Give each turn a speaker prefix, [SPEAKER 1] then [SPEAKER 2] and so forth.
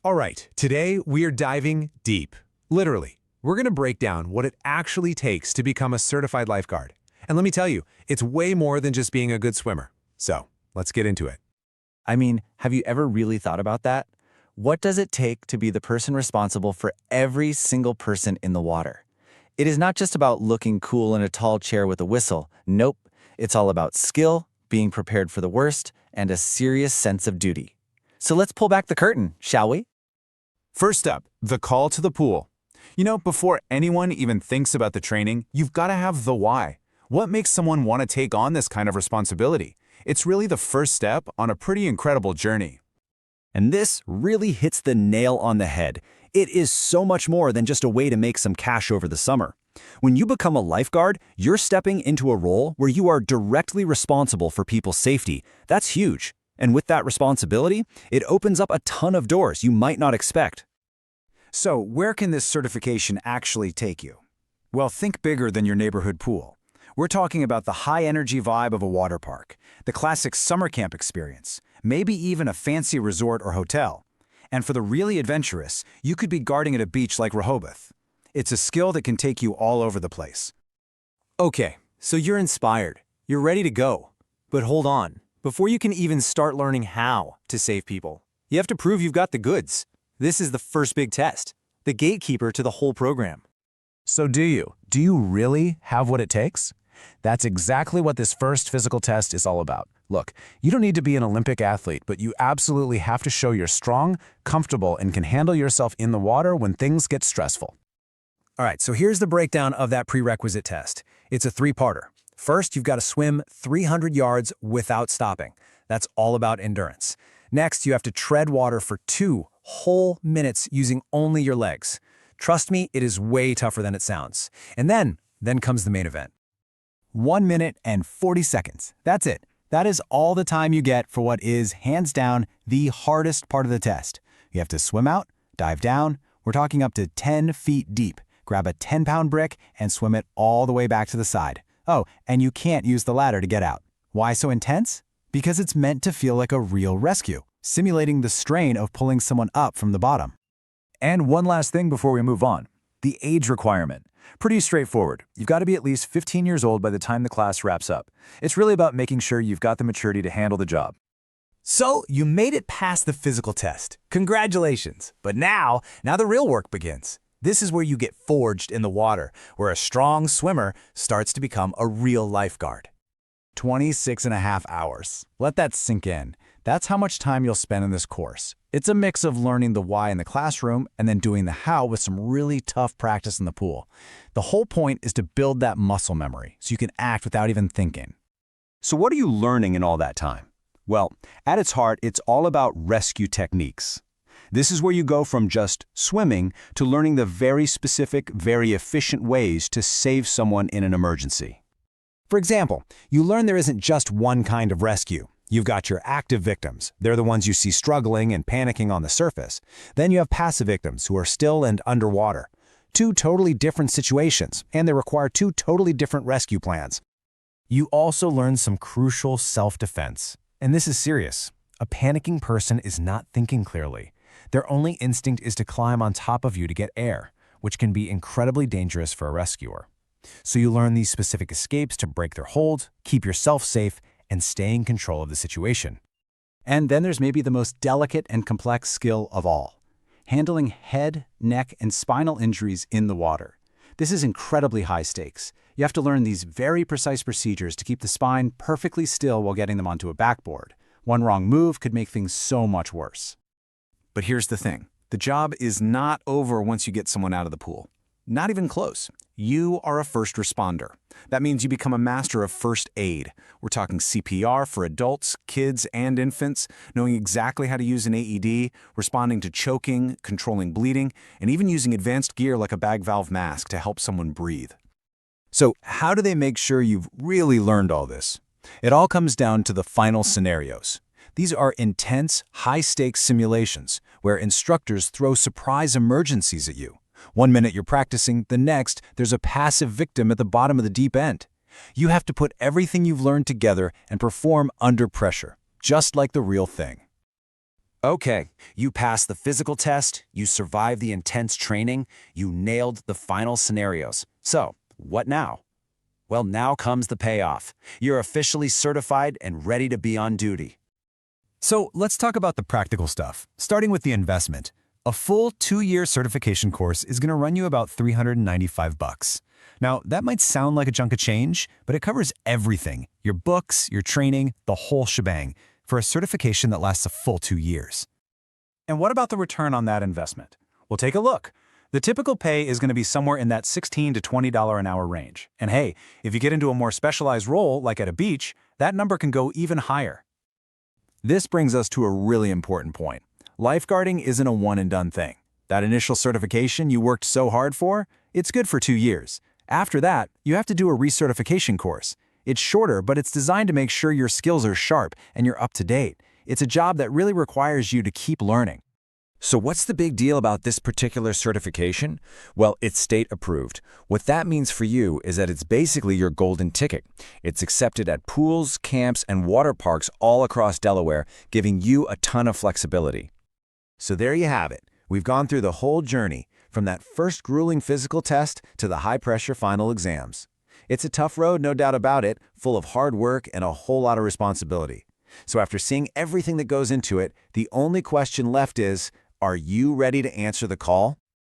[SPEAKER 1] All right, today we are diving deep. Literally, we're going to break down what it actually takes to become a certified lifeguard. And let me tell you, it's way more than just being a good swimmer. So, let's get into it.
[SPEAKER 2] I mean, have you ever really thought about that? What does it take to be the person responsible for every single person in the water? It is not just about looking cool in a tall chair with a whistle. Nope. It's all about skill, being prepared for the worst, and a serious sense of duty. So let's pull back the curtain, shall we?
[SPEAKER 3] First up, the call to the pool. Before anyone even thinks about the training, you've got to have the why. What makes someone want to take on this kind of responsibility? It's really the first step on a pretty incredible journey.
[SPEAKER 4] And this really hits the nail on the head. It is so much more than just a way to make some cash over the summer. When you become a lifeguard, you're stepping into a role where you are directly responsible for people's safety. That's huge. And with that responsibility, it opens up a ton of doors you might not expect.
[SPEAKER 5] So, where can this certification actually take you? Well, think bigger than your neighborhood pool. We're talking about the high-energy vibe of a water park, the classic summer camp experience, maybe even a fancy resort or hotel. And for the really adventurous, you could be guarding at a beach like Rehoboth. It's a skill that can take you all over the place.
[SPEAKER 1] Okay, so you're inspired. You're ready to go. But hold on. Before you can even start learning how to save people, you have to prove you've got the goods. This is the first big test, the gatekeeper to the whole program.
[SPEAKER 6] So do you? Do you really have what it takes? That's exactly what this first physical test is all about. Look, you don't need to be an Olympic athlete, but you absolutely have to show you're strong, comfortable, and can handle yourself in the water when things get stressful.
[SPEAKER 5] All right, so here's the breakdown of that prerequisite test. It's a three-parter. First, you've got to swim 300 yards without stopping. That's all about endurance. Next, you have to tread water for 2 whole minutes using only your legs. Trust me, it is way tougher than it sounds. And then comes the main event. 1 minute and 40 seconds. That's it. That is all the time you get for what is, hands down, the hardest part of the test. You have to swim out, dive down. We're talking up to 10 feet deep. Grab a 10-pound brick and swim it all the way back to the side. Oh, and you can't use the ladder to get out. Why so intense? Because it's meant to feel like a real rescue, simulating the strain of pulling someone up from the bottom.
[SPEAKER 4] And one last thing before we move on. The age requirement. Pretty straightforward. You've got to be at least 15 years old by the time the class wraps up. It's really about making sure you've got the maturity to handle the job.
[SPEAKER 1] So, you made it past the physical test. Congratulations. But now the real work begins. This is where you get forged in the water, where a strong swimmer starts to become a real lifeguard.
[SPEAKER 5] 26.5 hours. Let that sink in. That's how much time you'll spend in this course. It's a mix of learning the why in the classroom and then doing the how with some really tough practice in the pool. The whole point is to build that muscle memory so you can act without even thinking.
[SPEAKER 4] So what are you learning in all that time? Well, at its heart, it's all about rescue techniques. This is where you go from just swimming to learning the very specific, very efficient ways to save someone in an emergency.
[SPEAKER 5] For example, you learn there isn't just one kind of rescue. You've got your active victims. They're the ones you see struggling and panicking on the surface. Then you have passive victims who are still and underwater. 2 totally different situations, and they require 2 totally different rescue plans. You also learn some crucial self-defense. And this is serious. A panicking person is not thinking clearly. Their only instinct is to climb on top of you to get air, which can be incredibly dangerous for a rescuer. So you learn these specific escapes to break their hold, keep yourself safe, and stay in control of the situation. And then there's maybe the most delicate and complex skill of all, handling head, neck, and spinal injuries in the water. This is incredibly high stakes. You have to learn these very precise procedures to keep the spine perfectly still while getting them onto a backboard. One wrong move could make things so much worse. But here's the thing. The job is not over once you get someone out of the pool. Not even close. You are a first responder. That means you become a master of first aid. We're talking CPR for adults, kids, and infants, knowing exactly how to use an AED, responding to choking, controlling bleeding, and even using advanced gear like a bag valve mask to help someone breathe. So how do they make sure you've really learned all this? It all comes down to the final scenarios. These are intense, high-stakes simulations where instructors throw surprise emergencies at you. 1 minute you're practicing, the next, there's a passive victim at the bottom of the deep end. You have to put everything you've learned together and perform under pressure, just like the real thing.
[SPEAKER 4] Okay, you passed the physical test, you survived the intense training, you nailed the final scenarios. So, what now? Well, now comes the payoff. You're officially certified and ready to be on duty.
[SPEAKER 5] So let's talk about the practical stuff, starting with the investment. A full 2-year certification course is going to run you about $395. Now, that might sound like a chunk of change, but it covers everything, your books, your training, the whole shebang, for a certification that lasts a full 2 years.
[SPEAKER 6] And what about the return on that investment? Well, take a look. The typical pay is going to be somewhere in that $16 to $20 an hour range. And hey, if you get into a more specialized role, like at a beach, that number can go even higher.
[SPEAKER 5] This brings us to a really important point. Lifeguarding isn't a one-and-done thing. That initial certification you worked so hard for, it's good for 2 years. After that, you have to do a recertification course. It's shorter, but it's designed to make sure your skills are sharp and you're up to date. It's a job that really requires you to keep learning.
[SPEAKER 4] So what's the big deal about this particular certification? Well, it's state approved. What that means for you is that it's basically your golden ticket. It's accepted at pools, camps, and water parks all across Delaware, giving you a ton of flexibility.
[SPEAKER 5] So there you have it. We've gone through the whole journey, from that first grueling physical test to the high-pressure final exams. It's a tough road, no doubt about it, full of hard work and a whole lot of responsibility. So after seeing everything that goes into it, the only question left is, are you ready to answer the call?